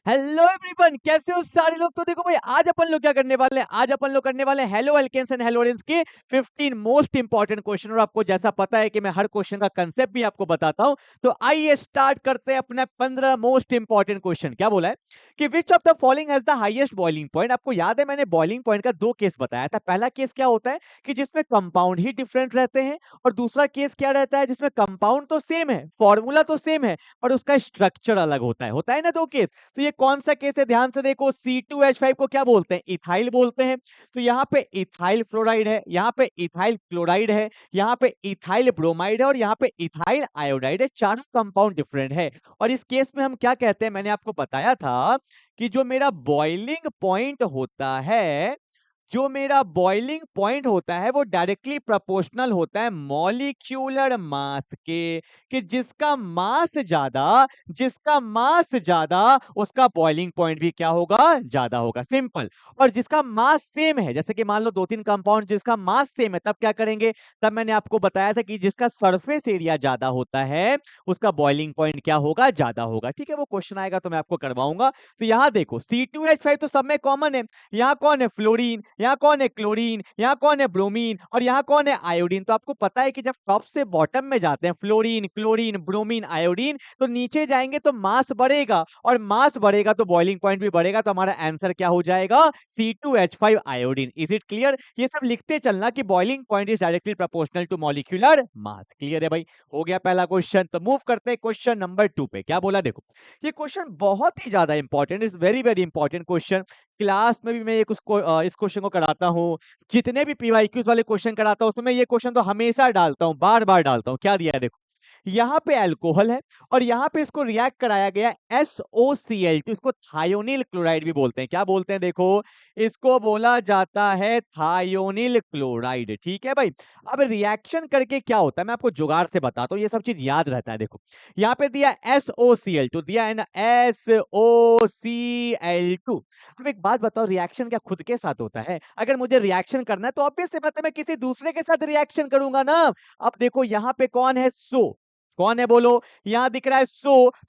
Hello everyone, कैसे हो सारे लोग। तो देखो भाई, आज अपन लोग क्या करने वाले हैं, आज अपन लोग करने वाले हैं हेलो एल्केन्स एंड हेलोडेन्स के 15 मोस्ट इंपॉर्टेंट क्वेश्चन। और आपको जैसा पता है कि मैं हर क्वेश्चन का कंसेप्ट भी आपको बताता हूं, तो आइए स्टार्ट करते हैं अपने 15 मोस्ट इंपॉर्टेंट क्वेश्चन। क्या बोला है कि विच of the following has the highest boiling point. आपको याद है मैंने बॉइलिंग पॉइंट का दो केस बताया था। पहला केस क्या होता है कि जिसमें कंपाउंड ही डिफरेंट रहते हैं, और दूसरा केस क्या रहता है जिसमें कंपाउंड तो सेम है, फॉर्मूला तो सेम है, पर उसका स्ट्रक्चर अलग होता है ना दो केस। तो ये कौन सा केस है, ध्यान से देखो। C2H5 को क्या बोलते हैं, इथाइल बोलते हैं। तो यहाँ पे इथाइल फ्लोराइड है, यहाँ पे इथाइल क्लोराइड है, यहाँ पे इथाइल ब्रोमाइड है, और यहाँ पे इथाइल आयोडाइड है। चारों कंपाउंड डिफरेंट है। और इस केस में हम क्या कहते हैं, मैंने आपको बताया था कि जो मेरा बॉइलिंग पॉइंट होता है, जो मेरा बॉइलिंग पॉइंट होता है वो डायरेक्टली प्रोपोर्शनल होता है मॉलिक्यूलर मास के। कि जिसका मास ज्यादा उसका बॉइलिंग पॉइंट भी क्या होगा, ज्यादा होगा। सिंपल। और जिसका मास सेम है, जैसे कि मान लो दो तीन कंपाउंड जिसका मास सेम है, तब क्या करेंगे, तब मैंने आपको बताया था कि जिसका सरफेस एरिया ज्यादा होता है उसका बॉइलिंग पॉइंट क्या होगा, ज्यादा होगा। ठीक है, वो क्वेश्चन आएगा तो मैं आपको करवाऊंगा। तो यहां देखो C2H5 तो सब में कॉमन है। यहाँ कौन है, फ्लोरीन, यहाँ कौन है, क्लोरीन, यहाँ कौन है, ब्रोमीन, और यहाँ कौन है, आयोडीन। तो आपको पता है कि जब टॉप से बॉटम में जाते हैं फ्लोरीन, क्लोरीन, ब्रोमीन, आयोडीन, तो नीचे जाएंगे तो मास बढ़ेगा, और मास बढ़ेगा तो बॉइलिंग पॉइंट भी बढ़ेगा। तो हमारा आंसर क्या हो जाएगा, C2H5 iodine. Is it clear. ये सब लिखते चलना कि boiling point is directly proportional to molecular mass. Clear है भाई, हो गया पहला क्वेश्चन। तो मूव करते हैं क्वेश्चन नंबर 2 पे। क्या बोला देखो, ये क्वेश्चन बहुत ही ज्यादा important, is very very important question. Class में भी मैं इस क्वेश्चन को कराता हूँ, जितने भी पीवाईक्यूज वाले क्वेश्चन कराता हूँ उसमें मैं ये क्वेश्चन तो हमेशा डालता हूँ, बार बार डालता हूँ। क्या दिया है देखो, यहाँ पे अल्कोहल है और यहाँ पे इसको रिएक्ट कराया गया SOCl, तो इसको थायोनिल क्लोराइड भी बोलते हैं। क्या बोलते हैं देखो, इसको बोला जाता है थायोनिल क्लोराइड। ठीक है भाई। अब रिएक्शन करके क्या होता है मैं आपको जुगाड़ से बताता हूँ, ये सब चीज याद रहता है। देखो यहाँ पे दिया SOCl, तो दिया है ना SOCl2। अब एक बात बताओ, रिएक्शन क्या खुद के साथ होता है? अगर मुझे रिएक्शन करना है तो ऑब्वियस सी बात है मैं किसी दूसरे के साथ रिएक्शन करूंगा ना। अब देखो यहाँ पे कौन है, कौन है बोलो, यहाँ दिख रहा है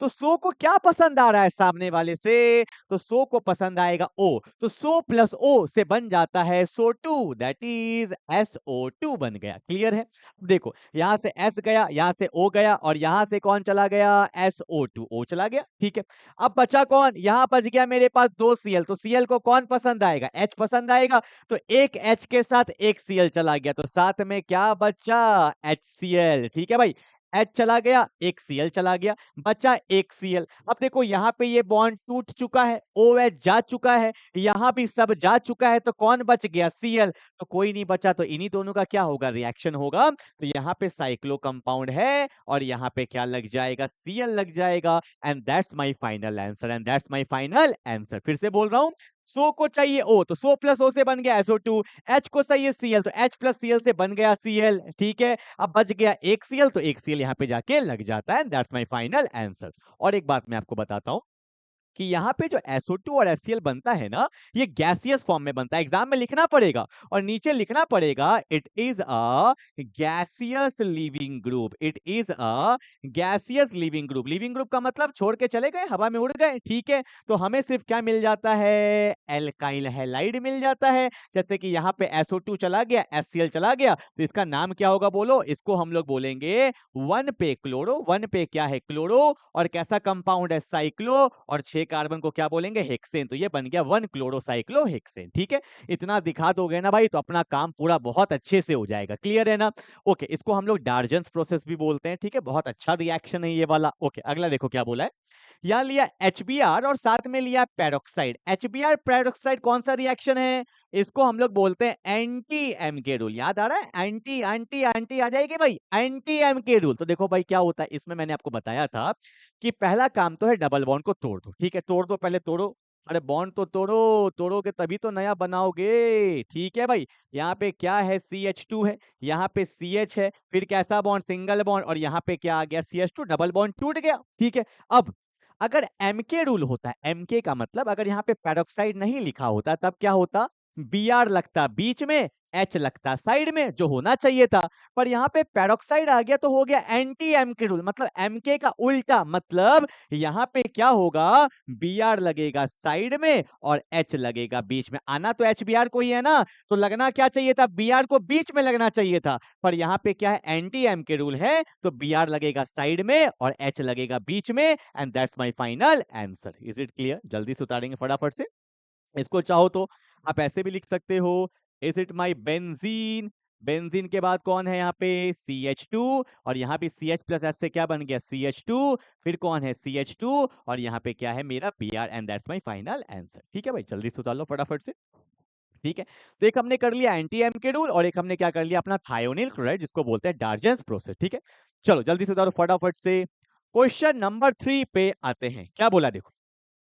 तो सो को क्या पसंद आ रहा है सामने वाले से, तो सो को पसंद आएगा O। तो सो प्लस O से बन जाता है SO2, दैट इज SO2 बन गया। क्लियर है। अब देखो यहां से S गया, यहां से O गया, और यहां से कौन चला गया, SO2, O चला गया। ठीक है। अब बचा कौन, यहां बच गया मेरे पास दो Cl, तो Cl को कौन पसंद आएगा, H पसंद आएगा। तो एक H के साथ एक Cl चला गया, तो साथ में क्या बचा, HCl। ठीक है भाई, H चला गया, एक Cl चला गया, बचा एक Cl। अब देखो यहाँ पे ये बॉन्ड टूट चुका है, OH जा चुका है, यहाँ भी सब जा चुका है, तो कौन बच गया, Cl। तो कोई नहीं बचा, तो इन्हीं दोनों का क्या होगा, रिएक्शन होगा। तो यहाँ पे साइक्लो कंपाउंड है, और यहाँ पे क्या लग जाएगा, Cl लग जाएगा। And that's my final answer, and that's my final answer. फिर से बोल रहा हूं, सो को चाहिए O, तो सो प्लस O से बन गया SO2। H को चाहिए Cl, तो H प्लस Cl से बन गया Cl। ठीक है। अब बच गया एक Cl, तो एक Cl यहाँ पे जाके लग जाता है। That's my final answer. और एक बात मैं आपको बताता हूं कि यहाँ पे जो SO2 और HCl बनता है ना, ये गैसियस फॉर्म में बनता है। एग्जाम में लिखना पड़ेगा, और नीचे लिखना पड़ेगा it is a gaseous leaving group, it is a gaseous leaving group. Leaving group का मतलब छोड़ के चले गए, हवा में उड़ गए। ठीक है। तो हमें सिर्फ क्या मिल जाता है, एल्काइल हैलाइड मिल जाता है। जैसे कि यहाँ पे SO2 चला गया, HCl चला गया, तो इसका नाम क्या होगा बोलो, इसको हम लोग बोलेंगे 1 पे क्लोरो। 1 पे क्या है, क्लोरो, और कैसा कंपाउंड है, साइक्लो, और 6 कार्बन को क्या बोलेंगे, हेक्सेन। तो ये बन गया 1 क्लोरोसाइक्लो हेक्सेन। ठीक है। इतना दिखा दोगे ना भाई, तो अपना काम पूरा बहुत अच्छे से हो जाएगा। क्लियर है ना। ओके, इसको हम लोग डार्जन्स प्रोसेस भी बोलते हैं। ठीक है, बहुत अच्छा रिएक्शन है ये वाला। ओके, अगला देखो क्या बोला है। यहाँ लिया HBr और साथ में लिया पेरोक्साइड। HBr पेरोक्साइड कौन सा रिएक्शन है, इसको हम लोग बोलते हैं एंटी एमके रूल। याद आ रहा है, एंटी एंटी एंटी आ जाएगी भाई, एंटी एमके रूल। तो देखो भाई क्या होता है इसमें, मैंने आपको बताया था कि पहला काम तो है डबल बॉन्ड को तोड़ दो। ठीक है, तोड़ दो, पहले तोड़ो। अरे बॉन्ड तो तोड़ो, तोड़ोगे तभी तो नया बनाओगे। ठीक है भाई। यहाँ पे क्या है, CH2 है, यहाँ पे CH है, फिर कैसा बॉन्ड, सिंगल बॉन्ड, और यहाँ पे क्या आ गया, CH2, डबल बॉन्ड टूट गया। ठीक है। अब अगर एमके रूल होता है, एमके का मतलब अगर यहाँ पे पेरोक्साइड नहीं लिखा होता तब क्या होता, बी आर लगता बीच में, एच लगता साइड में, जो होना चाहिए था। पर यहाँ पे पेरोक्साइड आ गया तो हो गया एंटी एम के रूल, मतलब एम के का उल्टा। मतलब यहाँ पे क्या होगा, बी आर लगेगा साइड में और एच लगेगा बीच में। आना तो एच बी आर को ही है ना, तो लगना क्या चाहिए था, बी आर को बीच में लगना चाहिए था। पर यहाँ पे क्या है, एंटी एम के रूल है, तो बी आर लगेगा साइड में और एच लगेगा बीच में। And that's my final answer. Is it clear? जल्दी से उतारेंगे फटाफट से। इसको चाहो तो आप ऐसे भी लिख सकते हो, is it my benzene. Benzene के बाद कौन है यहाँ पे, CH2, और यहाँ पे CH प्लस एच से क्या बन गया, CH2। फिर कौन है, CH2, और यहाँ पे क्या है मेरा Br, and that's my final answer. ठीक है भाई, जल्दी से उतार लो फटाफट से। ठीक है, तो एक हमने कर लिया एंटी एम के रूल, और एक हमने क्या कर लिया अपना थायोनिल क्लोराइड, जिसको बोलते हैं डार्जेंस प्रोसेस। ठीक है, चलो जल्दी से उतारो फटाफट से। क्वेश्चन नंबर 3 पे आते हैं। क्या बोला देखो,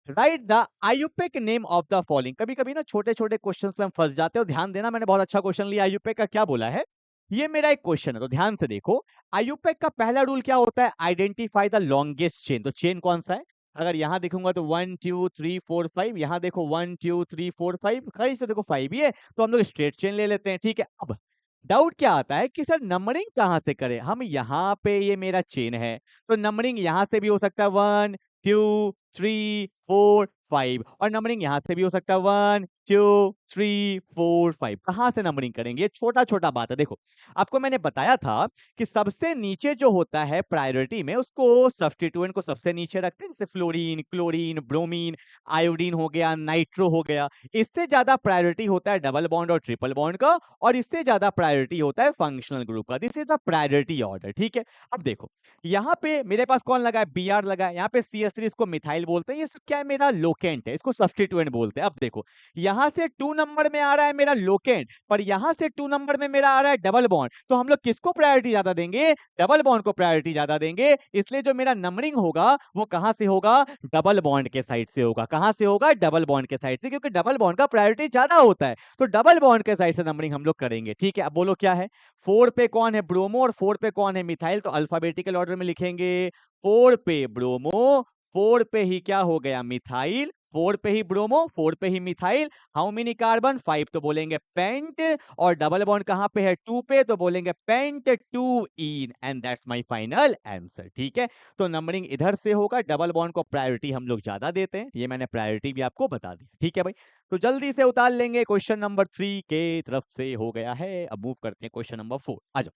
right the IUPAC name of the following. कभी कभी ना छोटे छोटे क्वेश्चंस में हम फंस जाते हैं, ध्यान देना, मैंने बहुत अच्छा क्वेश्चन लिया। आयुपेक का क्या बोला है, ये मेरा एक क्वेश्चन है, तो ध्यान से देखो। आयुपेक का पहला रूल क्या होता है, आइडेंटिफाई द लॉन्गेस्ट चेन। तो चेन कौन सा है, अगर यहां देखूंगा तो 1 2 3 4 5, यहां देखो 1 2 3 4 5, कहीं से देखो 5 ही है, तो हम लोग स्ट्रेट चेन ले लेते हैं। ठीक है, अब डाउट क्या आता है कि सर नंबरिंग कहां से करें, हम यहाँ पे ये मेरा चेन है, तो नंबरिंग यहां से भी हो सकता है 1 2 3 4 5, और नंबरिंग यहां से भी हो सकता है 1 2 3 4 5। कहां से नंबरिंग करेंगे, छोटा छोटा बात है। देखो, आपको मैंने बताया था कि सबसे नीचे जो होता है प्रायोरिटी में, उसको सब्स्टिट्यूएंट को सबसे नीचे रखते हैं, जैसे फ्लोरीन, क्लोरीन, ब्रोमीन, आयोडीन हो गया, नाइट्रो हो गया। इससे ज्यादा प्रायोरिटी होता है डबल बॉन्ड और ट्रिपल बॉन्ड का, और इससे ज्यादा प्रायोरिटी होता है फंक्शनल ग्रुप का। This is the priority order. ठीक है, अब देखो यहाँ पे मेरे पास कौन लगा है, बी आर लगा है, यहाँ पे CH3, इसको मिथाइल बोलते हैं। ये सब क्या है, मेरा लोकेंट है, इसको सब्स्टिट्यूएंट बोलते हैं। अब देखो, यहाँ से 2 नंबर में आ रहा है मेरा लोकेंट, पर यहाँ से 2 नंबर में मेरा आ रहा है डबल बॉन्ड, तो हम लोग किसको प्रायोरिटी ज्यादा देंगे, डबल बॉन्ड को प्रायोरिटी ज्यादा देंगे। इसलिए जो मेरा नंबरिंग होगा वो कहां से होगा, डबल बॉन्ड के साइड से होगा। कहां से होगा, डबल बॉन्ड के साइड से, क्योंकि डबल बॉन्ड का प्रायोरिटी ज्यादा होता है, तो डबल बॉन्ड के साइड से नंबरिंग हम लोग करेंगे। ठीक है, अब बोलो क्या है, 4 पे कौन है, ब्रोमो, और 4 पे कौन है, मिथाइल, तो अल्फाबेटिकल ऑर्डर में लिखेंगे। 4 पे ब्रोमो, 4 पे ही क्या हो गया, मिथाइल, 4 पे ही ब्रोमो, 4 पे ही मिथाइल। हाउ मेनी कार्बन, 5, तो बोलेंगे पेंट, और डबल बॉन्ड कहां पे है, 2 पे, तो बोलेंगे pent 2 ene, and that's my final answer. ठीक है, तो नंबरिंग इधर से होगा, डबल बॉन्ड को प्रायोरिटी हम लोग ज्यादा देते हैं, ये मैंने प्रायोरिटी भी आपको बता दिया। ठीक है भाई, तो जल्दी से उतार लेंगे, क्वेश्चन नंबर 3 के तरफ से हो गया है। अब मूव करते हैं क्वेश्चन नंबर 4, आ जाओ।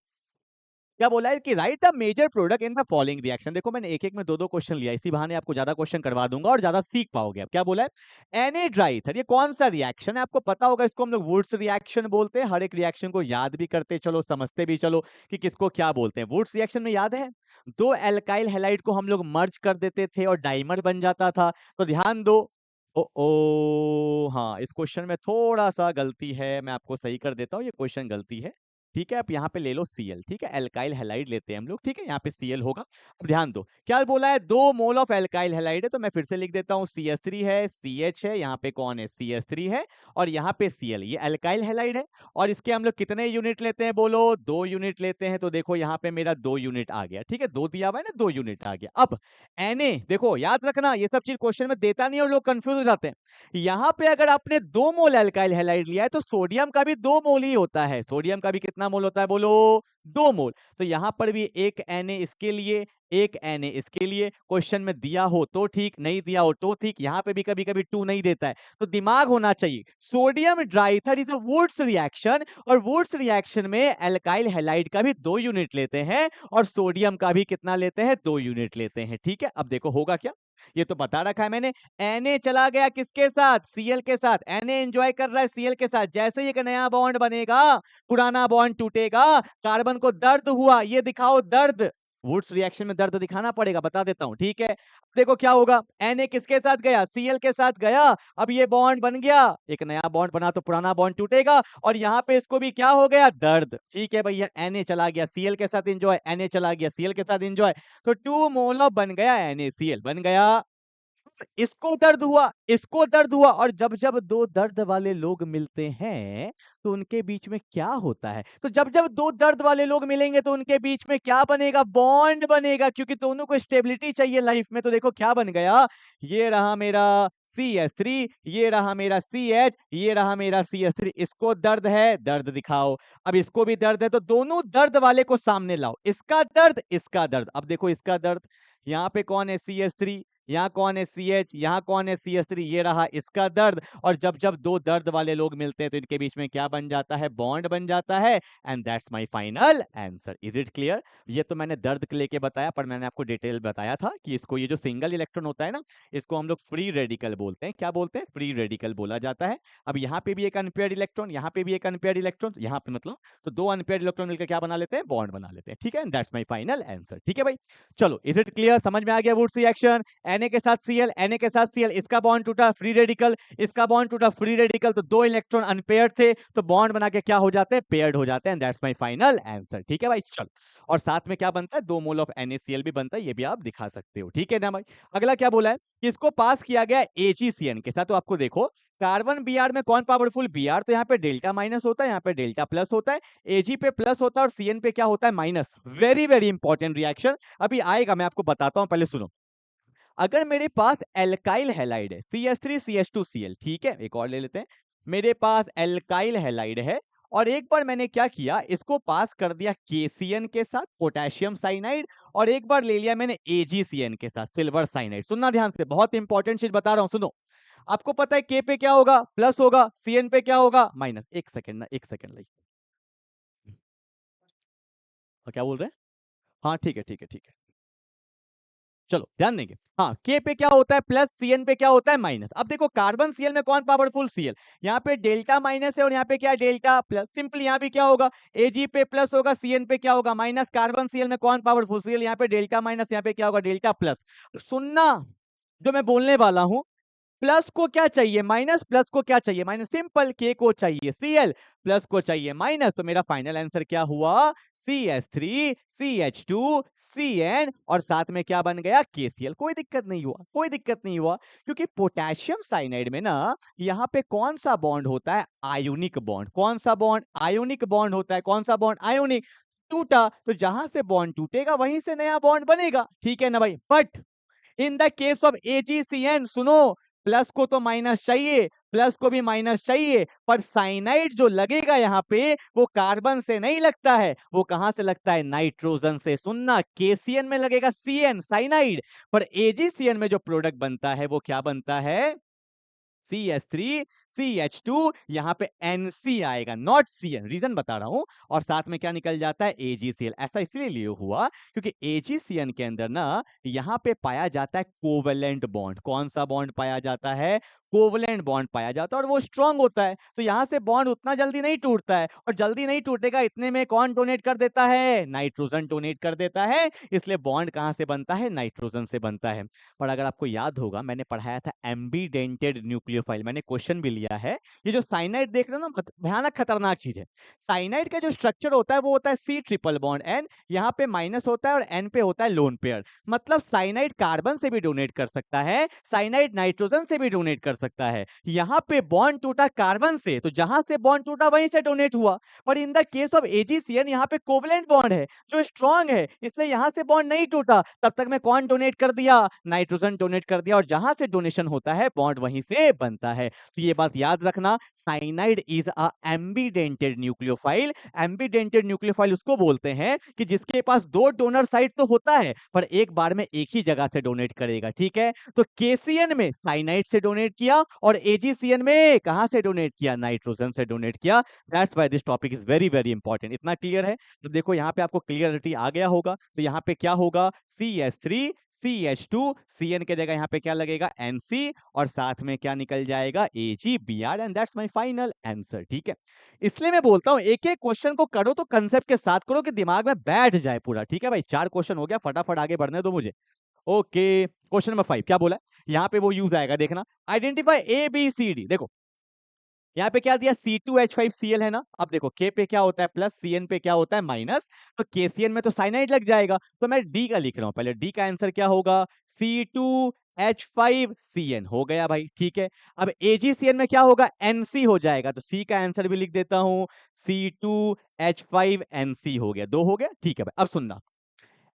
क्या बोला है कि write the major product in the following reaction. देखो, मैंने एक एक में दो दो क्वेश्चन लिया, इसी बहाने आपको ज्यादा क्वेश्चन करवा दूंगा और ज्यादा सीख पाओगे। अब क्या बोला है, एनेड्राइथर, ये कौन सा रिएक्शन है, आपको पता होगा, इसको हम लोग वुड्स रिएक्शन बोलते हैं। हर एक रिएक्शन को याद भी करते चलो, समझते भी चलो कि किसको क्या बोलते हैं। वुड्स रिएक्शन में याद है, दो एल्काइल हैलाइड को हम लोग मर्ज कर देते थे और डाइमर बन जाता था। तो ध्यान दो, ओ हाँ, इस क्वेश्चन में थोड़ा सा गलती है, मैं आपको सही कर देता हूँ, ये क्वेश्चन गलती है। ठीक है, आप यहाँ पे ले लो Cl। ठीक है, एल्काइल हैलाइड लेते हैं हम लोग। ठीक है, यहाँ पे Cl होगा। अब ध्यान दो, क्या बोला है, 2 मोल ऑफ एल्काइल हैलाइड है, तो मैं फिर से लिख देता हूँ, CH3 है, CH है, यहाँ पे कौन है, CH3 है, और यहाँ पे Cl, ये एल्काइल हैलाइड है। और इसके हम लोग कितने यूनिट लेते हैं, बोलो 2 यूनिट लेते हैं। तो देखो यहाँ पे मेरा 2 यूनिट आ गया। ठीक है, 2 दिया हुआ है ना, 2 यूनिट आ गया। अब Na, देखो याद रखना, ये सब चीज क्वेश्चन में देता नहीं और लोग कंफ्यूज हो जाते हैं। यहाँ पे अगर आपने 2 मोल एल्काइल हैलाइड लिया है, तो सोडियम का भी 2 मोल ही होता है। सोडियम का भी कितना मोल होता है, बोलो 2 मोल। तो यहाँ पर भी एक Na इसके लिए, एक Na इसके लिए। क्वेश्चन में दिया हो तो ठीक, नहीं दिया हो तो ठीक। यहाँ पे भी कभी कभी 2 नहीं देता है, तो दिमाग होना चाहिए। Sodium dry ether is a Wurtz reaction, और वुड्स रिएक्शन में एल्काइल हैलाइड का भी 2 यूनिट लेते हैं, और सोडियम का भी कितना लेते हैं, 2 यूनिट लेते हैं। ठीक है, अब देखो होगा क्या, ये तो बता रखा है मैंने। Na चला गया किसके साथ, Cl के साथ। Na एंजॉय कर रहा है Cl के साथ। जैसे ही एक नया बॉन्ड बनेगा, पुराना बॉन्ड टूटेगा, कार्बन को दर्द हुआ, ये दिखाओ दर्द। वुड्स रिएक्शन में दर्द दिखाना पड़ेगा, बता देता हूं। ठीक है, देखो क्या होगा, Na किसके साथ गया, Cl के साथ गया। अब ये बॉन्ड बन गया, एक नया बॉन्ड बना तो पुराना बॉन्ड टूटेगा, और यहाँ पे इसको भी क्या हो गया, दर्द। ठीक है भैया, Na चला गया Cl के साथ एंजॉय, Na चला गया Cl के साथ एंजॉय, तो 2 मोल ऑफ बन गया NaCl बन गया। इसको दर्द हुआ, इसको दर्द हुआ, और जब जब दो दर्द वाले लोग मिलते हैं तो उनके बीच में क्या होता है, तो जब जब दो दर्द वाले लोग मिलेंगे तो उनके बीच में क्या बनेगा, बॉन्ड बनेगा, क्योंकि दोनों को स्टेबिलिटी चाहिए लाइफ में। तो देखो क्या बन गया, ये रहा मेरा CH3, ये रहा मेरा CH, ये रहा मेरा CH3। इसको दर्द है, दर्द दिखाओ। अब इसको भी दर्द है, तो दोनों दर्द वाले को सामने लाओ। इसका दर्द, इसका दर्द। अब देखो इसका दर्द, यहाँ पे कौन है CH3, यहाँ कौन है CH, यहाँ कौन है CH3, ये रहा इसका दर्द। और जब जब दो दर्द वाले लोग मिलते हैं तो इनके बीच में क्या बन जाता है, बॉन्ड बन जाता है। And that's my final answer. Is it clear? ये तो मैंने दर्द के लेके बताया, पर मैंने आपको डिटेल बताया था कि इसको, ये जो सिंगल इलेक्ट्रॉन होता है ना, इसको हम लोग फ्री रेडिकल बोलते हैं। क्या बोलते हैं? फ्री रेडिकल बोला जाता है। अब यहाँ पे भी एक अनपेयर्ड इलेक्ट्रॉन, यहाँ पे भी एक अनपेयर्ड इलेक्ट्रॉन, यहाँ पे मतलब तो दो अनपेयर्ड इलेक्ट्रॉन मिलकर क्या बना लेते हैं, बॉन्ड बना लेते हैं। ठीक है, दैट्स माय फाइनल आंसर। ठीक है भाई, चलो इज इट क्लियर? समझ में आ गया वुड्स रिएक्शन? Na के साथ Cl, Na के साथ Cl, इसका बॉन्ड टूटा, फ्री रेडिकल, इसका बॉन्ड टूटा, फ्री रेडिकल, तो दो इलेक्ट्रॉन अनपेयर्ड थे, तो बॉन्ड बना के क्या हो जाते हैं, पेयर्ड हो जाते हैं। That's my final answer. ठीक है भाई, चलो। और साथ में क्या बनता है, 2 मोल ऑफ NaCl भी बनता है, ये भी आप दिखा सकते हो। ठीक है ना भाई? अगला क्या बोला है कि इसको पास किया गया AgCN के साथ। तो आपको देखो कार्बन Br में कौन पावरफुल, Br, तो यहाँ पे डेल्टा माइनस होता है, यहाँ पे डेल्टा प्लस होता है, Ag पे प्लस होता है और Cn पे क्या होता है, minus. Very very important reaction अभी आएगा, मैं आपको बताता हूं, पहले सुनो। अगर मेरे पास एल्काइल हैलाइड है, CH3 CH2Cl, ठीक है, एक और ले लेते हैं। मेरे पास एल्काइल हैलाइड है और एक बार मैंने क्या किया, इसको पास कर दिया KCN के साथ, पोटेशियम साइनाइड, और एक बार ले लिया मैंने AgCN के साथ, सिल्वर साइनाइड। सुनना ध्यान से, बहुत इंपॉर्टेंट चीज बता रहा हूं, सुनो। आपको पता है K पे क्या होगा, प्लस होगा, CN पे क्या होगा, माइनस। एक सेकेंड ना, एक सेकेंड लाइक, क्या बोल रहे हैं? हाँ ठीक है, ठीक है, ठीक है, चलो ध्यान देंगे। हाँ, के पे क्या होता है प्लस, सीएन पे क्या होता है माइनस। अब देखो कार्बन सीएल में कौन पावरफुल, सीएल। यहाँ पे डेल्टा माइनस है और यहाँ पे क्या, डेल्टा प्लस। सिंपली यहाँ भी क्या होगा, एजी पे प्लस होगा, सीएन पे क्या होगा, माइनस। कार्बन सीएल में कौन पावरफुल, सीएल। यहाँ पे डेल्टा माइनस, यहाँ पे क्या होगा, डेल्टा प्लस। सुनना जो मैं बोलने वाला हूं, प्लस को क्या चाहिए, माइनस, प्लस को क्या चाहिए, माइनस। सिंपल, के को चाहिए Cl, प्लस को चाहिए माइनस। तो मेरा फाइनल आंसर क्या हुआ, CH3 CH2 CN, और साथ में क्या बन गया, KCl। कोई दिक्कत नहीं हुआ, कोई दिक्कत नहीं हुआ, क्योंकि पोटेशियम साइनाइड में ना यहाँ पे कौन सा बॉन्ड होता है, आयोनिक बॉन्ड। कौन सा बॉन्ड, आयोनिक बॉन्ड होता है। कौन सा बॉन्ड, आयोनिक। टूटा तो जहां से बॉन्ड टूटेगा वहीं से नया बॉन्ड बनेगा। ठीक है ना भाई? But in the case of AgCN, सुनो, प्लस को तो माइनस चाहिए, प्लस को भी माइनस चाहिए, पर साइनाइड जो लगेगा यहाँ पे वो कार्बन से नहीं लगता है, वो कहां से लगता है, नाइट्रोजन से। सुनना, KCN में लगेगा CN साइनाइड, पर AgCN में जो प्रोडक्ट बनता है वो क्या बनता है, CH3 CH2, यहाँ पे NC आएगा, नॉट CN। रीजन बता रहा हूं। और साथ में क्या निकल जाता है, AgCl। ऐसा इसलिए लिए हुआ क्योंकि AgCN के अंदर ना यहाँ पे पाया जाता है कोवेलेंट बॉन्ड। कौन सा बॉन्ड पाया जाता है, कोवेलेंट बॉन्ड पाया जाता है, और वो स्ट्रांग होता है, तो यहाँ से बॉन्ड उतना जल्दी नहीं टूटता है। और जल्दी नहीं टूटेगा, इतने में कौन डोनेट कर देता है, नाइट्रोजन डोनेट कर देता है। इसलिए बॉन्ड कहां से बनता है, नाइट्रोजन से बनता है। पर अगर आपको याद होगा, मैंने पढ़ाया था एम्बीडेंटेड न्यूक्लियोफाइल, मैंने क्वेश्चन भी लिया है। ये जो साइनाइड देख रहे हो ना, भयानक खतरनाक चीज है। साइनाइड का जो स्ट्रक्चर होता है वो होता है C ट्रिपल बॉन्ड N, यहाँ पे माइनस होता है और N पे होता है लोन पेयर। मतलब साइनाइड कार्बन से भी डोनेट कर सकता है, साइनाइड नाइट्रोजन से भी डोनेट कर सकता है। यहाँ पे बॉन्ड टूटा कार्बन से, तो जहां से बॉन्ड टूटा वहीं से डोनेट हुआ। पर in the case of AgCN यहाँ पे कोवलेंट बॉन्ड है जो स्ट्रांग है, इसलिए यहां से बॉन्ड नहीं टूटा। तब तक में कौन डोनेट कर दिया, नाइट्रोजन डोनेट कर दिया, और जहां से डोनेशन होता है बॉन्ड वहीं से बनता है। तो ये बात याद रखना, cyanide is a एम्बीडेंटेड nucleophile. एम्बीडेंटेड nucleophile उसको बोलते हैं कि जिसके पास दो डोनर साइट तो होता है, पर एक बार में एक ही जगह से डोनेट करेगा। ठीक है, तो KCN में साइनाइड से डोनेट किया और AgCN में कहां से डोनेट किया, नाइट्रोजन से डोनेट किया। That's why this topic is very very important. इतना क्लियर है? तो देखो यहाँ पे आपको क्लियरिटी आ गया होगा। तो यहाँ पे क्या होगा, CH3 CH2, CN के जगह यहाँ पे क्या लगेगा, NC, और साथ में क्या निकल जाएगा, AgBr, and that's my final answer. ठीक है, इसलिए मैं बोलता हूं एक एक क्वेश्चन को करो तो कंसेप्ट के साथ करो कि दिमाग में बैठ जाए पूरा। ठीक है भाई, 4 क्वेश्चन हो गया, फटाफट आगे बढ़ने दो मुझे। ओके, क्वेश्चन नंबर 5 क्या बोला है? यहाँ पे वो यूज आएगा, देखना, आइडेंटिफाई ABCD। देखो यहाँ पे क्या दिया, C2H5Cl है ना। अब देखो K पे क्या होता है प्लस, CN पे क्या होता है माइनस, तो KCN में तो साइनाइड लग जाएगा, तो मैं D का लिख रहा हूं। पहले D का आंसर क्या होगा, C2H5CN हो गया भाई। ठीक है, अब AgCN में क्या होगा, NC हो जाएगा, तो C का आंसर भी लिख देता हूं, C2H5NC हो गया, 2 हो गया। ठीक है भाई, अब सुनना,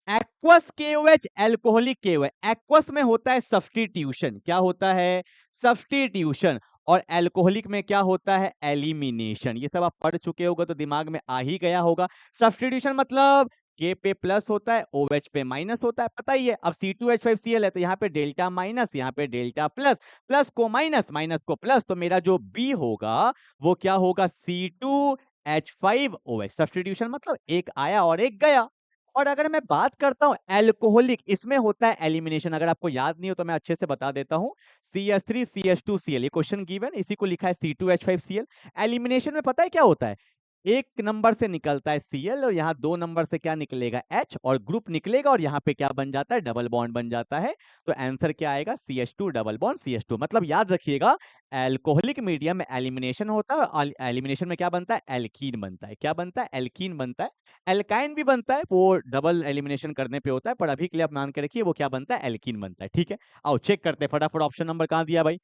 aqueous KOH, alcoholic KOH। Aqueous में होता है सब्स्टिट्यूशन, क्या होता है? सब्स्टिट्यूशन। और एल्कोहलिक में क्या होता है? एलिमिनेशन। ये सब आप पढ़ चुके होगा तो दिमाग में आ ही गया होगा। सब्स्टिट्यूशन मतलब K पे प्लस होता है, OH पे माइनस होता है, पता ही है। अब C2H5Cl है तो यहाँ पे डेल्टा माइनस, यहाँ पे डेल्टा प्लस, प्लस को माइनस, माइनस को प्लस, तो मेरा जो B होगा वो क्या होगा? C2H5OH। सब्स्टिट्यूशन मतलब एक आया और एक गया। और अगर मैं बात करता हूं एल्कोहलिक, इसमें होता है एलिमिनेशन। अगर आपको याद नहीं हो तो मैं अच्छे से बता देता हूं। CH3CH2Cl, ये क्वेश्चन गिवन, इसी को लिखा है C2H5Cl। एलिमिनेशन में पता है क्या होता है? एक नंबर से निकलता है Cl और यहाँ दो नंबर से क्या निकलेगा? H, और ग्रुप निकलेगा और यहाँ पे क्या बन जाता है? डबल बॉन्ड बन जाता है। तो आंसर क्या आएगा? CH2 double bond CH2। मतलब याद रखिएगा, एल्कोहलिक मीडियम में एलिमिनेशन होता है और एलिमिनेशन में क्या बनता है? एल्कीन बनता है। क्या बनता है? एल्कीन बनता है। एल्काइन भी बनता है, वो डबल एलिमिनेशन करने पे होता है, पर अभी के लिए आप मान के रखिए वो क्या बनता है? एल्कीन बनता है। ठीक है, आओ चेक करते हैं फटाफट। ऑप्शन नंबर कहाँ दिया भाई?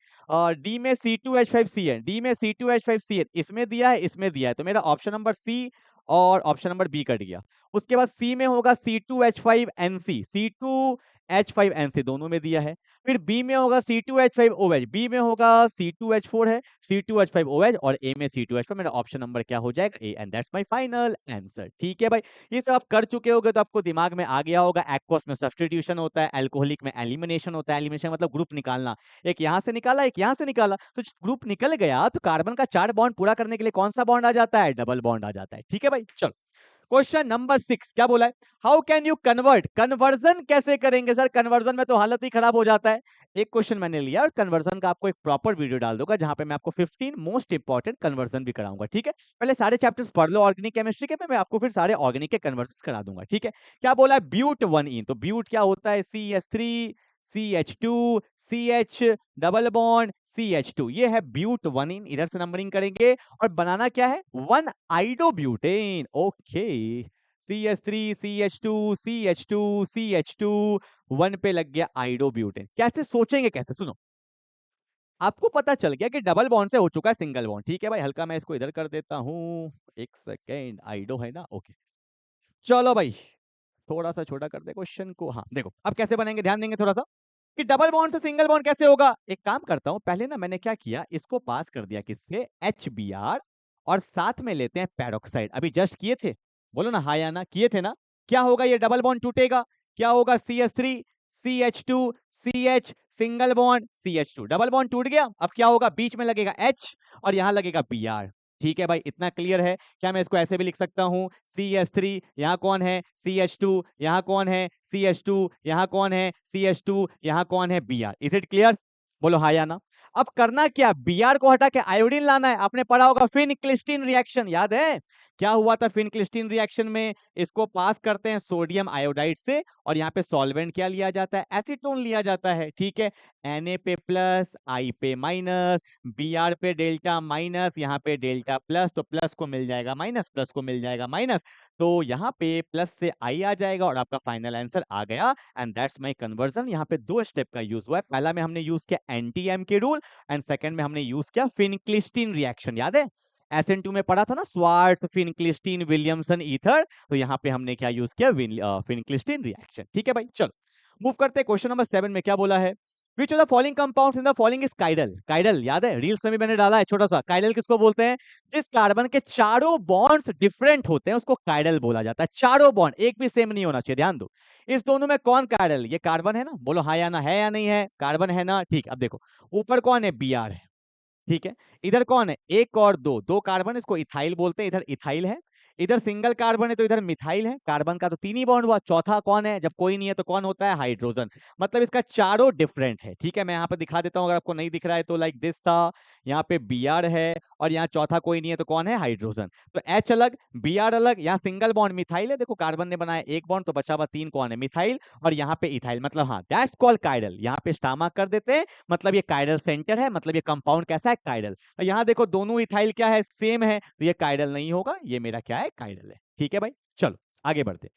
डी में C2H5Cl, डी में C2H5Cl, इसमें दिया है, इसमें दिया है, तो मेरा ऑप्शन नंबर सी और ऑप्शन नंबर बी कट गया। उसके बाद सी में होगा C2H5NC, C2H5NC दोनों में दिया है। फिर बी में होगा C2H5OH, बी में होगा C2H4 है, C2H5OH, और ए में C2H5। मेरा ऑप्शन नंबर क्या हो जाएगा? A, and that's my final answer. ठीक है भाई, ये सब आप कर चुके होगे तो आपको दिमाग में आ गया होगा। एक्वस में सब्स्टिट्यूशन होता है, एल्कोहलिक में एलिमिनेशन होता है। एलिमिनेशन मतलब ग्रुप निकालना, एक यहां से निकाला, एक यहां से निकाला, तो ग्रुप निकल गया तो कार्बन का 4 बॉन्ड पूरा करने के लिए कौन सा बॉन्ड आ जाता है? डबल बॉन्ड आ जाता है। ठीक है भाई, चलो क्वेश्चन नंबर 6 क्या बोला है? How can you convert, conversion कैसे करेंगे सर? कन्वर्जन में तो हालत ही खराब हो जाता है। एक क्वेश्चन मैंने लिया और कन्वर्जन का आपको एक प्रॉपर वीडियो डाल दूंगा जहां पे मैं आपको 15 मोस्ट इंपॉर्टेंट कन्वर्जन भी कराऊंगा। ठीक है, पहले सारे चैप्टर्स पढ़ लो ऑर्गेनिक केमिस्ट्री के, मैं आपको फिर सारे ऑर्गेनिक के कन्वर्जन करा दूंगा। ठीक है, क्या बोला है? ब्यूट 1 इन, तो ब्यूट क्या होता है? CH3 CH2 CH double bond CH2, ये है ब्यूट 1 इन। इधर से नंबरिंग करेंगे और बनाना क्या है? 1 iodobutane. Okay, CH3 CH2 CH2 CH2, 1 पे लग गया आइडोब्यूटेन। कैसे सोचेंगे? कैसे? सुनो, आपको पता चल गया कि डबल बॉन्ड से हो चुका है सिंगल बॉन्ड। ठीक है भाई, हल्का मैं इसको इधर कर देता हूं, एक सेकेंड, आइडो है ना, ओके। चलो भाई, थोड़ा सा छोटा कर दे क्वेश्चन को। हाँ देखो, अब कैसे बनेंगे, ध्यान देंगे थोड़ा सा कि डबल बॉन्ड से सिंगल बॉन्ड कैसे होगा। एक काम करता हूं, पहले ना मैंने क्या किया, इसको पास कर दिया किससे? HBr, और साथ में लेते हैं पेरोक्साइड। अभी जस्ट किए थे, बोलो ना हाँ या ना, किए थे ना? क्या होगा? ये डबल बॉन्ड टूटेगा, क्या होगा? CH3 CH2 CH, single bond CH2, double bond टूट गया। अब क्या होगा? बीच में लगेगा H और यहां लगेगा Br। ठीक है भाई, इतना क्लियर है? क्या मैं इसको ऐसे भी लिख सकता हूं? CH3, यहाँ कौन है? CH2, यहाँ कौन है? CH2, यहाँ कौन है? CH2, यहाँ कौन है? Br। Is it clear? बोलो हाँ या ना। अब करना क्या? Br को हटा के आयोडीन लाना है। आपने पढ़ा होगा फिन-क्लिस्टीन रिएक्शन, याद है? क्या हुआ था फिन-क्लिस्टीन रिएक्शन में? इसको पास करते हैं सोडियम आयोडाइड से और यहाँ पे सॉल्वेंट क्या लिया जाता है? एसीटोन लिया जाता है। ठीक है, Na पे प्लस, I पे माइनस, Br पे डेल्टा माइनस, यहाँ पे डेल्टा प्लस, तो प्लस को मिल जाएगा माइनस, प्लस को मिल जाएगा माइनस, तो यहाँ पे प्लस से I आ जाएगा और आपका फाइनल आंसर आ गया। And that's my conversion. यहाँ पे दो स्टेप का यूज हुआ है। पहला में हमने यूज किया एंटी-एम के रूल एंड सेकंड में हमने यूज किया फिन-क्लिस्टीन रिएक्शन। याद है? SN2 में पढ़ा था ना, स्वार्ट्स, फिन-क्लिस्टीन, विलियमसन ईथर, तो यहाँ पे हमने क्या यूज किया? फिन-क्लिस्टीन रिएक्शन। ठीक है भाई, चलो मूव करते हैं। क्वेश्चन नंबर 7 में क्या बोला है? Which of the following compounds in the following is काइडल। काइडल याद है? रील्स में भी मैंने डाला है छोटा सा। काइडल किसको बोलते हैं? जिस कार्बन के चारों बॉन्ड्स डिफरेंट होते हैं उसको काइडल बोला जाता है। चारों बॉन्ड एक भी सेम नहीं होना चाहिए, ध्यान दो। इस दोनों में कौन काइडल? ये कार्बन है ना, बोलो हाँ या ना, है या नहीं है? कार्बन है ना, ठीक। अब देखो, ऊपर कौन है? Br है, ठीक है। इधर कौन है? एक और दो, दो कार्बन, इसको इथाइल बोलते हैं। इधर इथाइल है, इधर सिंगल कार्बन है तो इधर मिथाइल है। कार्बन का तो 3 ही बॉन्ड हुआ, चौथा कौन है? जब कोई नहीं है तो कौन होता है? हाइड्रोजन। मतलब इसका चारों डिफरेंट है। ठीक है, मैं यहाँ पे दिखा देता हूँ अगर आपको नहीं दिख रहा है तो। लाइक दिस था, यहाँ पे Br है और यहाँ चौथा कोई नहीं है तो कौन है? हाइड्रोजन। तो H अलग, Br अलग, यहाँ सिंगल बॉन्ड मिथाइल है। देखो कार्बन ने बनाया एक बॉन्ड तो बचा हुआ 3, कौन है? मिथाइल, और यहाँ पे इथाइल। मतलब हाँ, दैट्स कॉल्ड काइडल। यहाँ पे स्टामा कर देते हैं, मतलब ये काइडल सेंटर है, मतलब ये कंपाउंड कैसा है? काइडल। यहाँ देखो दोनों इथाइल क्या है? सेम है, तो ये काइडल नहीं होगा, ये मेरा क्या है? काइडल है। ठीक है भाई, चलो आगे बढ़ते।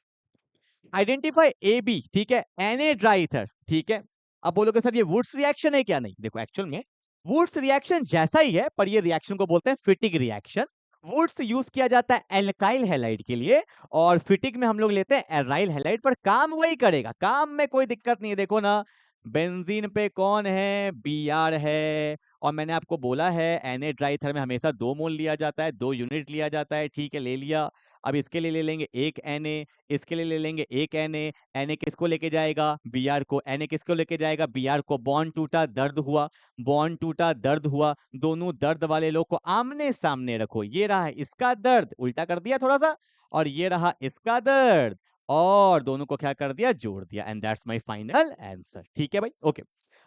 आइडेंटिफाई ए बी, ठीक है, Na ड्राई ईथर। ठीक है, अब बोलोगे सर ये वुड्स रिएक्शन है क्या? नहीं, देखो एक्चुअल में वुड्स रिएक्शन जैसा ही है, पर ये रिएक्शन को बोलते हैं फिटिक रिएक्शन। वुड्स यूज किया जाता है एल्काइल हैलाइड के लिए, और फिटिक में हम लोग लेते हैं एराइल हैलाइड, पर काम वही करेगा, काम में कोई दिक्कत नहीं है। देखो ना, बेंजीन पे कौन है, Br है, और मैंने आपको बोला है Na ट्राईथर में हमेशा 2 मोल लिया जाता है, 2 यूनिट लिया जाता है, ठीक है, ले लिया। अब इसके लिए ले लेंगे 1 Na, इसके लिए ले लेंगे 1 Na किसको लेके जाएगा, Br को, Na किसको लेके जाएगा, Br को। बॉन्ड टूटा, दर्द हुआ, बॉन्ड टूटा, दर्द हुआ, दोनों दर्द वाले लोग को आमने सामने रखो, ये रहा इसका दर्द, उल्टा कर दिया थोड़ा सा, और ये रहा इसका दर्द, और दोनों को क्या कर दिया, जोड़ दिया, and that's my final answer. ठीक है भाई, ओके।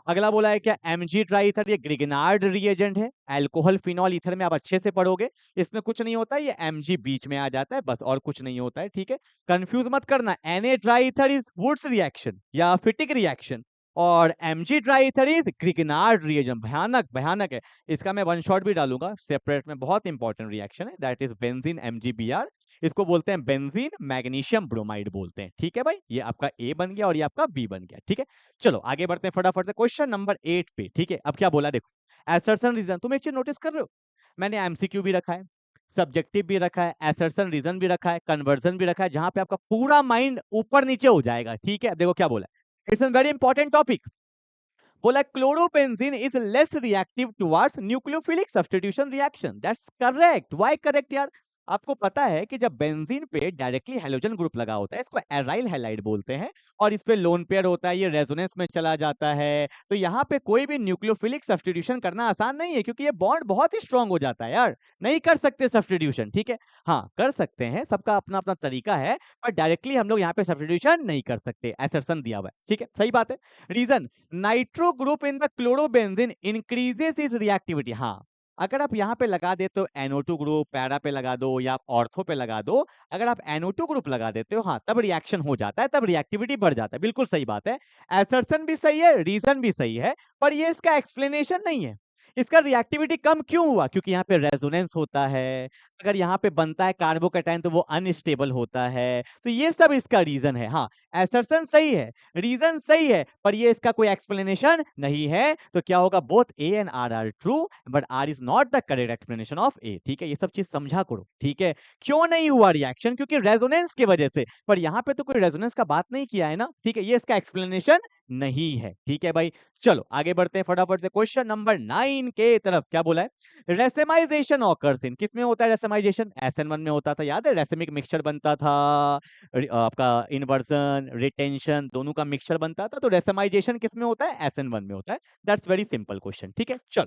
अगला बोला है क्या, Mg ट्राईथर, ये ग्रिगनार्ड रिएजेंट है, अल्कोहल फिनॉल ईथर में आप अच्छे से पढ़ोगे, इसमें कुछ नहीं होता है, ये Mg बीच में आ जाता है बस, और कुछ नहीं होता है, ठीक है। कंफ्यूज मत करना, Na ट्राईथर इज वुड्स रिएक्शन या फिटिक रिएक्शन, और Mg ट्राईथर इज ग्रिगनार्ड रिएजेंट। भयानक भयानक है, इसका मैं वन शॉट भी डालूंगा सेपरेट में, बहुत इंपॉर्टेंट रिएक्शन है, दैट इज बेंजीन MgBr। इसको बोलते हैं बेंजीन मैग्नीशियम ब्रोमाइड बोलते हैं, ठीक है भाई। ये आपका ए बन गया और ये आपका बी बन गया, ठीक है। चलो आगे बढ़ते हैं फटाफट से क्वेश्चन नंबर 8 पे, ठीक है। अब क्या बोला देखो, असर्शन रीजन, तुम एक चीज नोटिस कर रहे हो, मैंने एमसीक्यू भी रखा है, सब्जेक्टिव भी रखा है, असर्शन रीजन भी रखा है, कन्वर्जन भी रखा है, जहां पे आपका पूरा माइंड ऊपर नीचे हो जाएगा, ठीक है। देखो क्या बोला, it's a very important topic. बोला chlorobenzene is less reactive towards nucleophilic substitution reaction, that's correct. Why correct यार, आपको पता है कि जब बेंजीन पे डायरेक्टली हैलोजन ग्रुप लगा होता है, इसको एराइल हैलाइड बोलते हैं, और इस पे लोन पेयर होता है, ये रेजोनेंस में चला जाता है, तो यहाँ पे कोई भी न्यूक्लियोफिलिक सब्स्टिट्यूशन करना आसान नहीं है, क्योंकि ये बॉन्ड बहुत ही स्ट्रांग हो जाता है यार, नहीं कर सकते सब्स्टिट्यूशन, ठीक है। हाँ कर सकते हैं, सबका अपना अपना तरीका है, पर डायरेक्टली हम लोग यहाँ पे सब्स्टिट्यूशन नहीं कर सकते, असर्शन दिया हुआ है, ठीक है, सही बात है। Reason, nitro group in the chlorobenzene increases is reactivity. हाँ, अगर आप यहाँ पे लगा देते हो NO2 ग्रुप, पैरा पे लगा दो या ऑर्थो पे लगा दो, अगर आप NO2 ग्रुप लगा देते हो, हाँ तब रिएक्शन हो जाता है, तब रिएक्टिविटी बढ़ जाता है, बिल्कुल सही बात है। असर्शन भी सही है, रीजन भी सही है, पर ये इसका एक्सप्लेनेशन नहीं है। इसका रिएक्टिविटी कम क्यों हुआ, क्योंकि यहाँ पे रेजोनेंस होता है, अगर यहाँ पे बनता है कार्बोकैटायन तो वो अनस्टेबल होता है, तो ये सब इसका रीजन है। हाँ असर्शन सही है, रीजन सही है, पर ये इसका कोई एक्सप्लेनेशन नहीं है, तो क्या होगा, both A and R are true, but R is not the correct explanation of A, ठीक है। ये सब चीज समझा करो, ठीक है। क्यों नहीं हुआ रिएक्शन, क्योंकि रेजोनेंस की वजह से, पर यहाँ पे तो कोई रेजोनेंस का बात नहीं किया है ना, ठीक है, ये इसका एक्सप्लेनेशन नहीं है, ठीक है भाई। चलो आगे बढ़ते हैं फटाफट से क्वेश्चन नंबर 9 के तरफ। क्या बोला है, रेसेमाइजेशन ऑकर्स इन, किसमें होता है रेसेमाइजेशन, SN1 में होता था, याद है, रेसेमिक मिक्सचर बनता था, आपका इन्वर्जन रिटेंशन दोनों का मिक्सचर बनता था, तो रेसेमाइजेशन किसमें होता है, SN1 में होता है। दैट्स वेरी सिंपल क्वेश्चन, ठीक है। चल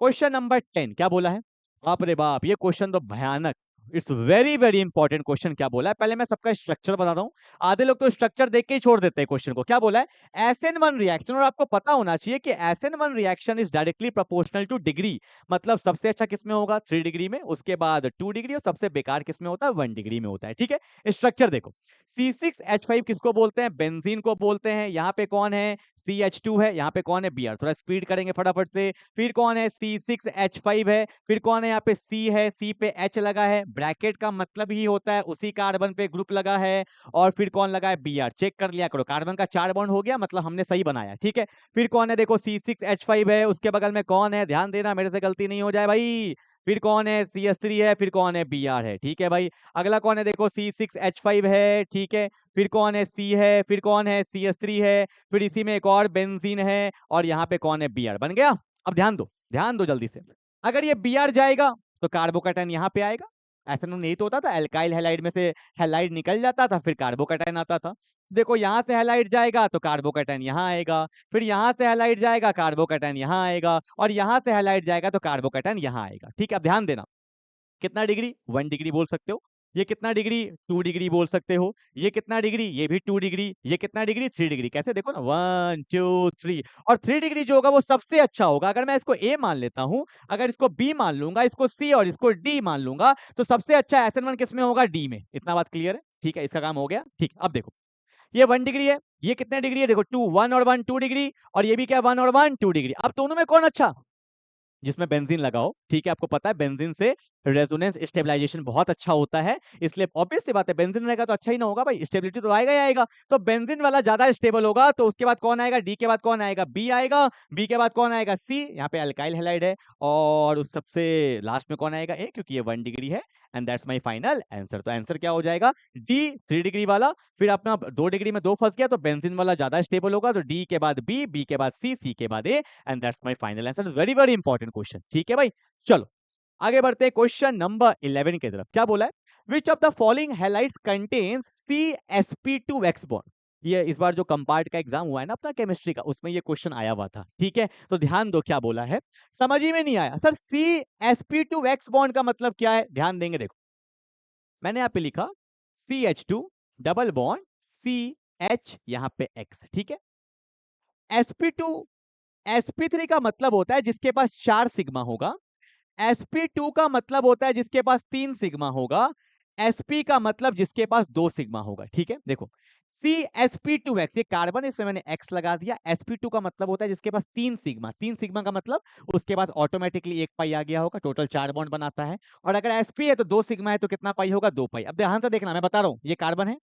क्वेश्चन नंबर 10 क्या बोला है, बाप रे बाप, ये क्वेश्चन तो भयानक, it's very very important question. क्या बोला है, पहले मैं सबका स्ट्रक्चर बता रहा हूं, आधे लोग तो स्ट्रक्चर देख के ही छोड़ देते हैं क्वेश्चन को। क्या बोला है, SN1 रिएक्शन, और आपको पता होना चाहिए कि SN1 reaction is directly proportional two degree, मतलब सबसे अच्छा किसमें होगा, 3 डिग्री में, उसके बाद 2 डिग्री, और सबसे बेकार किसमें होता है, 1 डिग्री में होता है, ठीक है। स्ट्रक्चर देखो, C6H5 किसको बोलते हैं, बेंजीन को बोलते हैं, यहाँ पे कौन है, CH2 है, यहाँ पे कौन है, Br। थोड़ा स्पीड करेंगे फटाफट से, फिर कौन है, C6H5 है, फिर कौन है, यहाँ पे C है, C पे H लगा है, ब्रैकेट का मतलब ही होता है उसी कार्बन पे ग्रुप लगा है, और फिर कौन लगा है, Br। चेक कर लिया करो, कार्बन का 4 बॉन्ड हो गया, मतलब हमने सही बनाया, ठीक है। फिर कौन है, देखो C6H5 है, उसके बगल में कौन है, ध्यान देना मेरे से गलती नहीं हो जाए भाई, फिर कौन है, CH3 है, फिर कौन है, Br है, ठीक है भाई। अगला कौन है, देखो C6H5 है, ठीक है, फिर कौन है, C है, फिर कौन है, CH3 है, फिर इसी में एक और बेंजीन है, और यहाँ पे कौन है, Br। बन गया। अब ध्यान दो जल्दी से, अगर ये Br जाएगा तो कार्बोकैटायन यहाँ पे आएगा, ऐसा नहीं तो होता था, एल्काइल हैलाइड में से हैलाइड निकल जाता था, फिर कार्बोकैटायन आता था। देखो यहाँ से हैलाइड जाएगा तो कार्बोकैटायन यहाँ आएगा, फिर यहाँ से हैलाइड जाएगा कार्बोकैटायन यहाँ आएगा, और यहाँ से हैलाइड जाएगा तो कार्बोकैटायन यहाँ आएगा, ठीक है। अब ध्यान देना, कितना डिग्री, 1 डिग्री बोल सकते हो, ये कितना डिग्री, 2 डिग्री बोल सकते हो, ये कितना डिग्री, ये भी 2 डिग्री, ये कितना डिग्री, 3 डिग्री। कैसे, देखो ना, 1 2 3, और 3 डिग्री जो होगा वो सबसे अच्छा होगा। अगर मैं इसको ए मान लेता हूं, अगर इसको बी मान लूंगा, इसको सी और इसको डी मान लूंगा, तो सबसे अच्छा SN1 किसमें होगा, डी में। इतना बात क्लियर है, ठीक है, इसका काम हो गया, ठीक। अब देखो, ये 1 डिग्री है, ये कितने डिग्री है, देखो 2 1 और 1 2 डिग्री, और ये भी क्या, 1 और 1 2 डिग्री। अब दोनों में कौन अच्छा, जिसमें बेंजीन लगा हो, ठीक है। आपको पता है बेंजीन से रेजोनेंस स्टेबलाइजेशन बहुत अच्छा होता है, इसलिए ऑब्वियस सी बात है बेंजीन रहेगा तो अच्छा ही ना होगा भाई, स्टेबिलिटी तो आएगा ही आएगा। तो बेंजीन वाला ज्यादा स्टेबल होगा, तो उसके बाद कौन आएगा? डी के बाद कौन आएगा? बी आएगा। बी के बाद कौन आएगा? सी। यहाँ पे अल्काइल हैलाइड है। और उस सबसे लास्ट में कौन आएगा? ए, क्योंकि ये 1 डिग्री है। And that's my final answer. तो आंसर क्या हो जाएगा? डी, 3 डिग्री वाला। फिर अपना 2 डिग्री में 2 फंस गया, तो बेंजीन वाला ज्यादा स्टेबल होगा, तो डी के बाद बी, बी के बाद सी के बाद A. And that's my final answer. Very very important question, ठीक है भाई। चलो आगे बढ़ते हैं क्वेश्चन नंबर 11 की तरफ। क्या बोला है? Which of the following halides contains CsP2X bond. ये इस बार जो कंपार्ट का एग्जाम हुआ है ना अपना केमिस्ट्री का, उसमें ये क्वेश्चन आया हुआ था, ठीक है। तो ध्यान दो क्या बोला है, समझ ही में नहीं आया सर CsP2X बॉन्ड का मतलब क्या है? ध्यान देंगे, देखो मैंने यहाँ पे लिखा CH2 डबल बॉन्ड CH, यहाँ पे X, ठीक है। sp2 sp3 का मतलब होता है जिसके पास 4 सिग्मा होगा। sp2 का मतलब होता है जिसके पास 3 सिग्मा होगा। sp का मतलब जिसके पास 2 सिग्मा होगा, ठीक है। देखो CsP2X, ये कार्बन, इसमें मैंने X लगा दिया। sp2 का मतलब होता है जिसके पास 3 सिग्मा, 3 सिग्मा का मतलब उसके पास ऑटोमेटिकली 1 पाई आ गया होगा, टोटल 4 बॉन्ड बनाता है। और अगर sp है तो 2 सिग्मा है, तो कितना पाई होगा? 2 पाई। अब ध्यान से देखना, मैं बता रहा हूं, ये कार्बन है,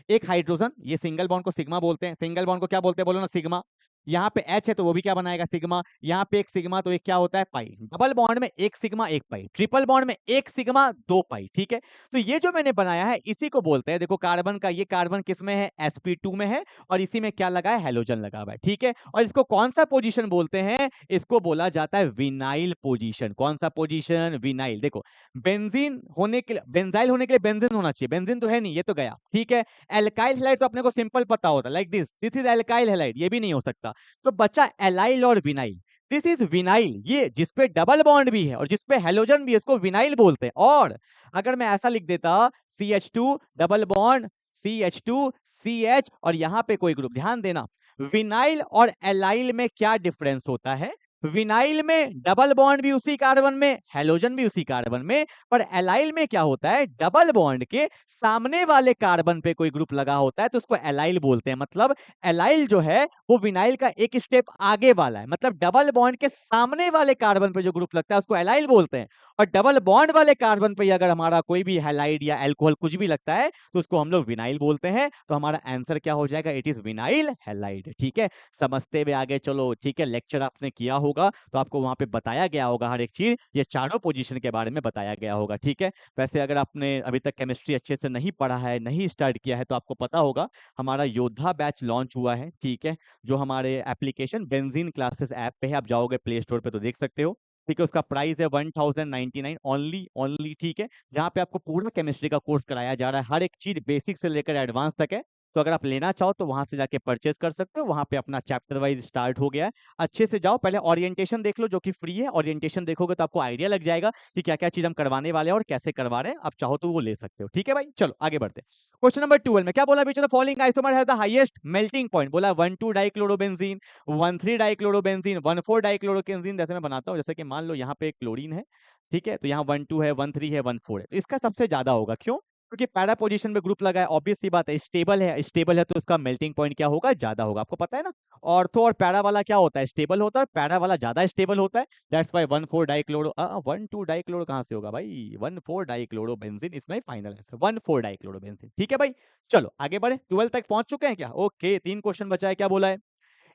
एक हाइड्रोजन, ये सिंगल बॉन्ड को सिग्मा बोलते हैं, सिंगल बॉन्ड को क्या बोलते हैं बोलो ना? सिग्मा। यहाँ पे H है तो वो भी क्या बनाएगा? सिग्मा। यहाँ पे एक सिग्मा, तो एक क्या होता है? पाई। डबल बॉन्ड में एक सिग्मा एक पाई, ट्रिपल बॉन्ड में एक सिग्मा 2 पाई, ठीक है। तो ये जो मैंने बनाया है इसी को बोलते हैं, देखो कार्बन का, ये कार्बन किस में है? sp2 में है, और इसी में क्या लगा है? हेलोजन लगा हुआ है, ठीक है। और इसको कौन सा पोजीशन बोलते हैं? इसको बोला जाता है विनाइल पोजीशन। कौन सा पोजीशन? विनाइल। देखो बेंजीन होने के लिए, बेंजाइल होने के लिए बेंजीन होना चाहिए, बेंजीन तो है नहीं, ये तो गया, ठीक है। एल्काइल हैलाइड तो अपने को सिंपल पता होता है, like this is alkyl halide, ये भी नहीं हो सकता। तो बच्चा एलाइल और विनाइल, दिस इज विनाइल, ये जिसपे डबल बॉन्ड भी है और जिसपे हेलोजन भी है, इसको विनाइल बोलते हैं। और अगर मैं ऐसा लिख देता CH2 double bond CH2 CH, और यहां पे कोई ग्रुप, ध्यान देना विनाइल और एलाइल में क्या डिफरेंस होता है? विनाइल में डबल बॉन्ड भी उसी कार्बन में, हेलोजन भी उसी कार्बन में, पर एलाइल में क्या होता है? डबल बॉन्ड के सामने वाले कार्बन पे कोई ग्रुप लगा होता है, तो उसको एलाइल बोलते हैं। मतलब एलाइल जो है वो विनाइल का एक स्टेप आगे वाला है, मतलब डबल बॉन्ड के सामने वाले कार्बन पे जो ग्रुप लगता है उसको एलाइल बोलते हैं। और डबल बॉन्ड वाले कार्बन पे अगर हमारा कोई भी हैलाइड या एल्कोहल कुछ भी लगता है तो उसको हम लोग विनाइल बोलते हैं। तो हमारा आंसर क्या हो जाएगा? इट इज विनाइल हैलाइड, ठीक है। समझते हुए आगे चलो, ठीक है। लेक्चर आपने किया होगा तो आपको वहां पे बताया गया होगा हर एक चीज, ये चारों पोजीशन के बारे में बताया गया होगा, ठीक है। वैसे अगर आपने अभी तक केमिस्ट्री अच्छे से नहीं पढ़ा है, नहीं स्टार्ट किया है, तो आपको पता होगा हमारा योद्धा बैच लॉन्च हुआ है, ठीक है। जो हमारे एप्लीकेशन बेंजीन क्लासेस ऐप पे है, आप जाओगे प्ले स्टोर पे तो देख सकते हो, ठीक है। उसका प्राइस है 1099 ओनली ओनली, ठीक है। जहाँ पे आपको पूरा केमिस्ट्री का कोर्स कराया जा रहा है, हर एक चीज बेसिक से लेकर एडवांस तक है। तो अगर आप लेना चाहो तो वहां से जाके परचेज कर सकते हो, वहां पे अपना चैप्टर वाइज स्टार्ट हो गया है। अच्छे से जाओ, पहले ओरिएंटेशन देख लो जो कि फ्री है। ओरिएंटेशन देखोगे तो आपको आइडिया लग जाएगा कि क्या क्या चीज हम करवाने वाले हैं और कैसे करवा रहे हैं। आप चाहो तो वो ले सकते हो, ठीक है भाई। चलो आगे बढ़ते हैं। क्वेश्चन नंबर 12 में क्या बोला? Which of following isomer has the highest melting point. बोला 1,2 डाइक्लोरोबेंजीन, 1,3 डाइक्लोरोबेंजीन, 1,4 डाइक्लोरोकेंजीन। जैसे मैं बनाता हूँ, जैसे कि मान लो यहाँ पे क्लोरीन है, ठीक है। तो यहाँ 1,2 है, 1,3 है, 1,4 है, तो इसका सबसे ज्यादा होगा। क्यों? क्योंकि पैरा पोजीशन में ग्रुप लगा है, ऑब्वियस सी बात है, स्टेबल है, स्टेबल है तो उसका मेल्टिंग पॉइंट क्या होगा? ज्यादा होगा। आपको पता है ना, ऑर्थो और पैरा वाला क्या होता है? स्टेबल होता है, पैरा वाला ज्यादा स्टेबल होता है। दैट्स व्हाई 1,4 डाइक्लोरो 1,2 डाइक्लोरो कहां से होगा भाई? 1,4 डाइक्लोरो बेंजीन, इसमें फाइनल आंसर 1,4 डाइक्लोरो बेंजीन, ठीक है भाई। चलो आगे बढ़े, 12 तक पहुंच चुके हैं क्या? ओके, 3 क्वेश्चन बचा है। क्या बोला है?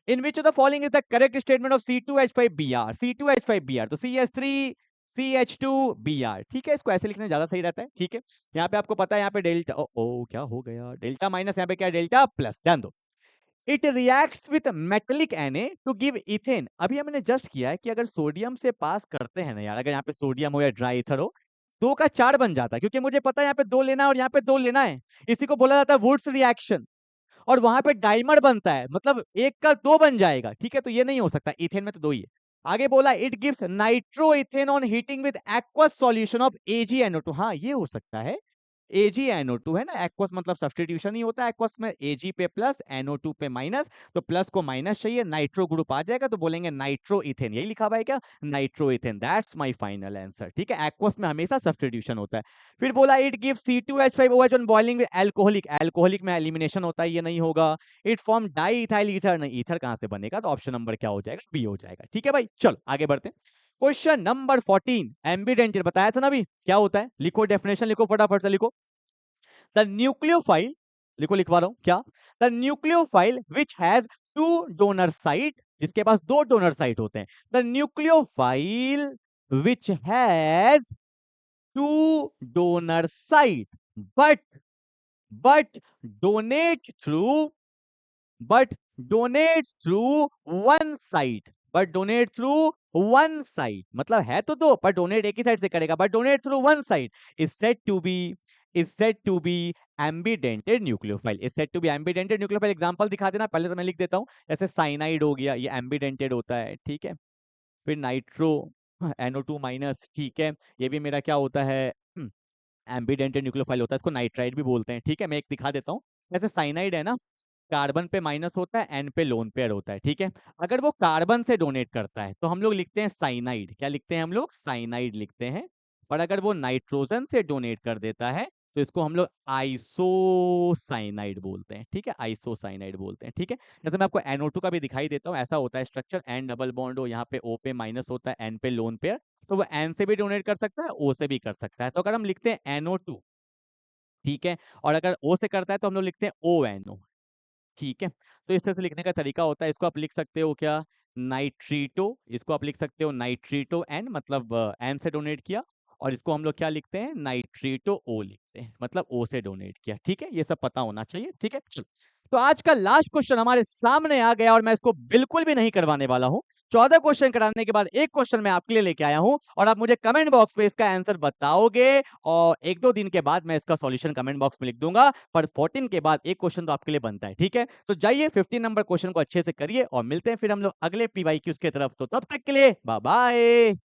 In which of the following is the correct statement of C2H5Br? C2H5Br, तो CH3 CH2Br, ठीक है। इसको ऐसे लिखना ज्यादा सही रहता है, ठीक है। यहाँ पे आपको पता है, यहाँ पे डेल्टा, ओ क्या हो गया? डेल्टा माइनस, यहाँ पे क्या? Delta plus. ध्यान दो, it reacts with metallic Na to give ethane. अभी हमने जस्ट किया है कि अगर सोडियम से पास करते हैं ना यार, अगर यहाँ पे सोडियम हो या ड्राई ईथर हो, 2 का 4 बन जाता है, क्योंकि मुझे पता है यहाँ पे 2 लेना है और यहाँ पे 2 लेना है। इसी को बोला जाता है वुड्स रिएक्शन। और वहां पे डाइमर बनता है, मतलब 1 का 2 बन जाएगा, ठीक है। तो ये नहीं हो सकता, इथेन में तो 2 ही है। आगे बोला it gives nitro ethane on heating with aqueous solution of AgNO2। हाँ ये हो सकता है, AgNO2 है ना, एक्वस मतलब सब्स्टिट्यूशन ही होता है एक्वस में, Ag पे प्लस NO2 पे माइनस, तो प्लस को माइनस चाहिए, नाइट्रो ग्रुप आ जाएगा, तो बोलेंगे नाइट्रो इथेन। यही लिखा हुआ है क्या? Nitro ethane, that's my final answer, ठीक है। एक्वस में हमेशा सब्स्टिट्यूशन होता है। फिर बोला it gives C2H5OH on boiling with alcoholic. Alcoholic में एलिमिनेशन होता है, ये नहीं होगा। It form di ethyl ether, नहीं ईथर कहां से बनेगा? तो ऑप्शन नंबर क्या हो जाएगा? बी हो जाएगा, ठीक है भाई। चलो आगे बढ़ते हैं। क्वेश्चन नंबर 14, एम्बिडेंटेड बताया था ना अभी क्या होता है, लिखो डेफिनेशन, लिखो फटाफट से लिखो। द न्यूक्लियोफाइल, लिखो लिखवा रहा हूं क्या, the nucleophile which has two donor site, जिसके पास दो डोनर साइट होते हैं, the nucleophile which has two donor site but but donate through but donate through one side, but donate through one side, मतलब है तो दो पर डोनेट एक ही साइड से करेगा, but donate through one side is said to be ambidentate nucleophile, is said to be ambidentate nucleophile। Example दिखा देना, पहले तो मैं लिख देता हूं, जैसे साइनाइड हो गया, ये एम्बिडेंटेड होता है, ठीक है। फिर नाइट्रो NO2 माइनस, ठीक है, ये भी मेरा क्या होता है, एम्बिडेंटेड न्यूक्लियोफाइल होता है, इसको नाइट्राइड भी बोलते हैं, ठीक है। मैं एक दिखा देता हूँ, जैसे साइनाइड है ना, कार्बन पे माइनस होता है, एन पे लोन पेयर होता है, ठीक है। अगर वो कार्बन से डोनेट करता है तो हम लोग लिखते हैं साइनाइड, क्या लिखते हैं हम लोग, साइनाइड लिखते हैं। और अगर वो नाइट्रोजन से डोनेट कर देता है तो इसको हम लोग आइसोसाइनाइड बोलते हैं, ठीक है, आइसोसाइनाइड बोलते हैं, ठीक है। जैसे मैं आपको NO2 का भी दिखाई देता हूँ, ऐसा होता है स्ट्रक्चर, एन डबल बॉन्ड हो, यहाँ पे O पे माइनस होता है, एन पे लोन पेयर, तो वो एन से भी डोनेट कर सकता है, ओ से भी कर सकता है। तो अगर हम लिखते हैं NO2, ठीक है, और अगर ओ से करता है तो हम लोग लिखते हैं ONO, ठीक है। तो इस तरह से लिखने का तरीका होता है, इसको आप लिख सकते हो क्या, नाइट्रीटो, इसको आप लिख सकते हो नाइट्रीटो एन, मतलब एन से डोनेट किया, और इसको हम लोग क्या लिखते हैं, नाइट्रीटो ओ लिखते हैं, मतलब ओ से डोनेट किया, ठीक है। ये सब पता होना चाहिए, ठीक है। चलो, तो आज का लास्ट क्वेश्चन हमारे सामने आ गया और मैं इसको बिल्कुल भी नहीं करवाने वाला हूं। 14 क्वेश्चन कराने के बाद एक क्वेश्चन मैं आपके लिए लेके आया हूं और आप मुझे कमेंट बॉक्स पे इसका आंसर बताओगे, और एक दो दिन के बाद मैं इसका सॉल्यूशन कमेंट बॉक्स में लिख दूंगा, पर 14 के बाद एक क्वेश्चन तो आपके लिए बनता है, ठीक है। तो जाइए 15 नंबर क्वेश्चन को अच्छे से करिए और मिलते हैं फिर हम लोग अगले PYQs की तरफ। तो तब तक के लिए बाय बाय।